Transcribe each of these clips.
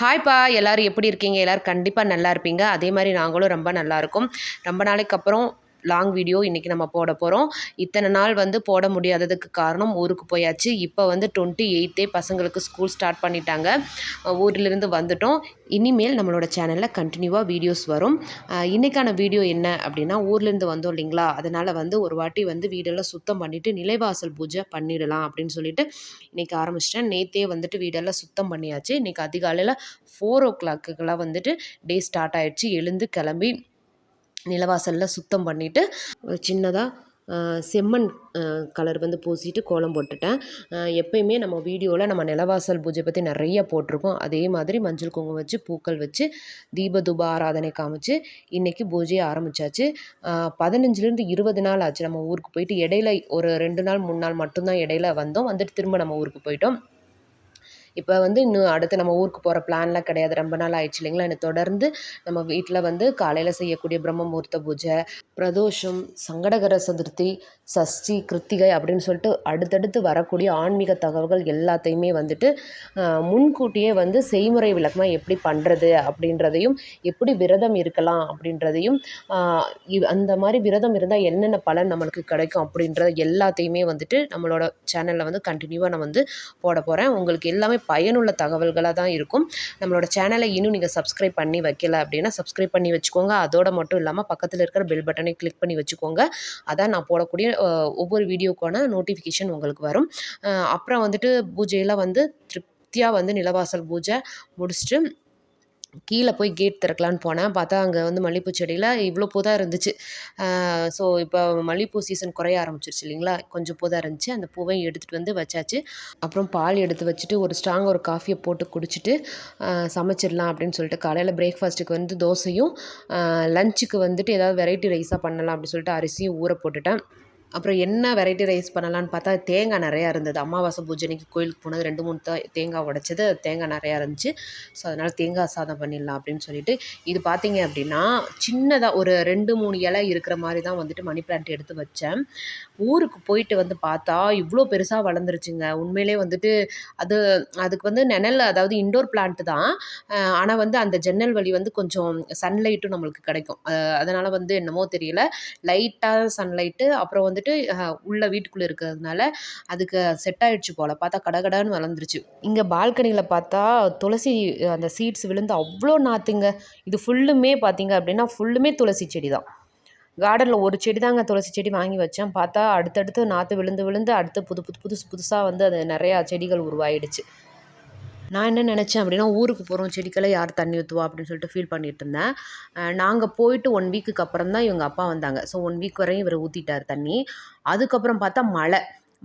ஹாய்ப்பா எல்லாரும் எப்படி இருக்கீங்க? எல்லாரும் கண்டிப்பாக நல்லா இருப்பீங்க. அதே மாதிரி நாங்களும் ரொம்ப நல்லா இருக்கோம். ரொம்ப நாளைக்கு அப்புறம் லாங் வீடியோ இன்றைக்கி நம்ம போட போகிறோம். இத்தனை நாள் வந்து போட முடியாததுக்கு காரணம் ஊருக்கு போயாச்சு. இப்போ வந்து 28 பசங்களுக்கு ஸ்கூல் ஸ்டார்ட் பண்ணிட்டாங்க. ஊரிலிருந்து வந்துட்டோம். இனிமேல் நம்மளோட சேனலில் கண்டினியூவாக வீடியோஸ் வரும். இன்றைக்கான வீடியோ என்ன அப்படின்னா, ஊர்லேருந்து வந்தோம் இல்லைங்களா, அதனால் வந்து ஒரு வாட்டி வந்து வீடெல்லாம் சுத்தம் பண்ணிவிட்டு நிலைவாசல் பூஜை பண்ணிடலாம் அப்படின்னு சொல்லிட்டு இன்றைக்கி ஆரம்பிச்சிட்டேன். நேற்றே வந்துட்டு வீடெல்லாம் சுத்தம் பண்ணியாச்சு. இன்றைக்கி அதிகாலையில் 4 o'clock வந்துட்டு டே ஸ்டார்ட் ஆகிடுச்சு. எழுந்து கிளம்பி நிலவாசலில் சுத்தம் பண்ணிவிட்டு ஒரு சின்னதாக செம்மண் கலர் வந்து பூசிட்டு கோலம் போட்டுட்டேன். எப்பயுமே நம்ம வீடியோவில் நம்ம நிலவாசல் பூஜை பற்றி நிறைய போட்டிருக்கோம். அதே மாதிரி மஞ்சள் குங்குமம் வச்சு பூக்கள் வச்சு தீப தூப ஆராதனை காமிச்சு இன்றைக்கி பூஜையை ஆரம்பித்தாச்சு. 15லேருந்து 20 நாள் ஆச்சு நம்ம ஊருக்கு போயிட்டு. இடையில ஒரு 2 நாள் 3 நாள் மட்டும்தான் இடையில வந்தோம். வந்துட்டு திரும்ப நம்ம ஊருக்கு போயிட்டோம். இப்போ வந்து இன்னும் அடுத்து நம்ம ஊருக்கு போகிற பிளான்லாம் கிடையாது. ரொம்ப நாள் ஆயிடுச்சு இல்லைங்களா. என்னை தொடர்ந்து நம்ம வீட்டில் வந்து காலையில் செய்யக்கூடிய பிரம்ம முகூர்த்த பூஜை, பிரதோஷம், சங்கடகர சதுர்த்தி, சஷ்டி, கிருத்திகை அப்படின்னு சொல்லிட்டு அடுத்தடுத்து வரக்கூடிய ஆன்மீக தகவல்கள் எல்லாத்தையுமே வந்துட்டு முன்கூட்டியே வந்து செய்முறை விளக்கமாக எப்படி பண்ணுறது அப்படின்றதையும், எப்படி விரதம் இருக்கலாம் அப்படின்றதையும், அந்த மாதிரி விரதம் இருந்தால் என்னென்ன பலன் நம்மளுக்கு கிடைக்கும் அப்படின்ற எல்லாத்தையுமே வந்துட்டு நம்மளோட சேனலில் வந்து கண்டினியூவாக நான் வந்து போட போகிறேன். உங்களுக்கு எல்லாமே பயனுள்ள தகவல்களாக தான் இருக்கும். நம்மளோட சேனலை இன்னும் நீங்கள் சப்ஸ்கிரைப் பண்ணி வைக்கல அப்படின்னா சப்ஸ்கிரைப் பண்ணி வச்சுக்கோங்க. அதோடு மட்டும் இல்லாமல் பக்கத்தில் இருக்கிற பெல் பட்டனை கிளிக் பண்ணி வச்சுக்கோங்க. அதான் நான் போடக்கூடிய ஒவ்வொரு வீடியோக்கான நோட்டிஃபிகேஷன் உங்களுக்கு வரும். அப்புறம் வந்துட்டு பூஜையெல்லாம் வந்து திருப்தியாக வந்து நிலவாசல் பூஜை முடிச்சுட்டு கீழே போய் கேட் திறக்கலான்னு போனேன். பார்த்தா அங்கே வந்து மல்லிகைப்பூ செடியில் இவ்வளோ பூ தான் இருந்துச்சு. ஸோ இப்போ மல்லிகைப்பூ சீசன் குறைய ஆரம்பிச்சிருச்சு இல்லைங்களா, கொஞ்சம் பூ தான் இருந்துச்சு. அந்த பூவையும் எடுத்துகிட்டு வந்து வச்சாச்சு. அப்புறம் பால் எடுத்து வச்சுட்டு ஒரு ஸ்ட்ராங் ஒரு காஃபியை போட்டு குடிச்சிட்டு சமைச்சிடலாம் அப்படின்னு சொல்லிட்டு காலையில் பிரேக்ஃபாஸ்ட்டுக்கு வந்து தோசையும், லஞ்சுக்கு வந்துட்டு ஏதாவது வெரைட்டி ரைஸாக பண்ணலாம் அப்படின்னு சொல்லிட்டு அரிசியும் ஊற போட்டுட்டேன். அப்புறம் என்ன வெரைட்டி ரைஸ் பண்ணலான்னு பார்த்தா தேங்காய் நிறையா இருந்தது. அமாவாசை பூஜை அன்னைக்கு கோயிலுக்கு போனது 2, 3 தேங்காய் உடைச்சது, தேங்காய் நிறையா இருந்துச்சு. ஸோ அதனால் தேங்காய் சாதம் பண்ணிடலாம் அப்படின்னு சொல்லிட்டு, இது பார்த்தீங்க அப்படின்னா சின்னதாக ஒரு 2, 3 இலை இருக்கிற மாதிரி தான் வந்துட்டு மணி பிளான்ட் எடுத்து வச்சேன். ஊருக்கு போயிட்டு வந்து பார்த்தா இவ்வளோ பெருசாக வளர்ந்துருச்சுங்க. உண்மையிலே வந்துட்டு அதுக்கு வந்து நிழல், அதாவது இன்டோர் பிளான்ட் தான். ஆனால் வந்து அந்த ஜன்னல் வழி வந்து கொஞ்சம் சன்லைட்டும் நம்மளுக்கு கிடைக்கும். அதனால் வந்து என்னமோ தெரியல, லைட்டாக சன்லைட்டு, அப்புறம் வந்துட்டு உள்ள வீட்டுக்குள்ளே இருக்கிறதுனால அதுக்கு செட் ஆகிடுச்சு போல். பார்த்தா கடகடான்னு வளர்ந்துருச்சு. இங்கே பால்கனியில் பார்த்தா துளசி அந்த சீட்ஸ் விழுந்து அவ்வளோ நாற்றுங்க. இது ஃபுல்லுமே பார்த்தீங்க அப்படின்னா ஃபுல்லுமே துளசி செடி தான். கார்டனில் ஒரு செடி தாங்க துளசி செடி வாங்கி வச்சேன். பார்த்தா அடுத்தடுத்து நாற்று விழுந்து விழுந்து அடுத்து புதுசாக வந்து அது நிறையா செடிகள் உருவாயிடுச்சு. நான் என்ன நினச்சேன் அப்படின்னா, ஊருக்கு போகிறோம், செடிக்கெல்லாம் யார் தண்ணி ஊற்றுவா அப்படின்னு சொல்லிட்டு ஃபீல் பண்ணிகிட்டு இருந்தேன். நாங்கள் போயிட்டு 1 வீக்குக்கு அப்புறம் தான் இவங்க அப்பா வந்தாங்க. ஸோ 1 வீக் வரையும் இவர் ஊற்றிட்டார் தண்ணி. அதுக்கப்புறம் பார்த்தா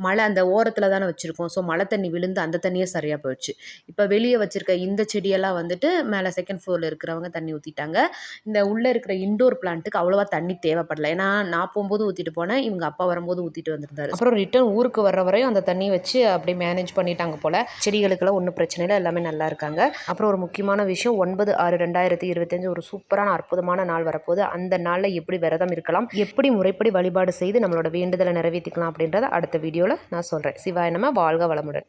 மழை அந்த ஓரத்தில் தானே வச்சுருக்கோம். ஸோ மழை தண்ணி விழுந்து அந்த தண்ணியே சரியாக போயிடுச்சு. இப்போ வெளியே வச்சுருக்க இந்த செடியெல்லாம் வந்துட்டு மேலே செகண்ட் ஃப்ளோரில் இருக்கிறவங்க தண்ணி ஊற்றிட்டாங்க. இந்த உள்ளே இருக்கிற இன்டோர் பிளான்ட்டுக்கு அவ்வளோவா தண்ணி தேவைப்படலை. ஏன்னா நான் போகும்போது ஊற்றிட்டு போனேன், இவங்க அப்பா வரும்போது ஊற்றிட்டு வந்திருந்தாரு. அப்புறம் ரிட்டர்ன் ஊருக்கு வர்ற வரையும் அந்த தண்ணி வச்சு அப்படியே மேனேஜ் பண்ணிட்டாங்க போல். செடிகளுக்கெல்லாம் ஒன்றும் பிரச்சனை இல்லை, எல்லாமே நல்லா இருக்காங்க. அப்புறம் ஒரு முக்கியமான விஷயம், 9/6/2025 ஒரு சூப்பரான அற்புதமான நாள் வரப்போகுது. அந்த நாளில் எப்படி விரதம் இருக்கலாம், எப்படி முறைப்படி வழிபாடு செய்து நம்மளோட வேண்டுதலை நிறைவேற்றிக்கலாம் அப்படின்றத அடுத்த வீடியோவில் நான் சொல்கிறேன். சிவாய நம. வாழ்க வளமுடன்.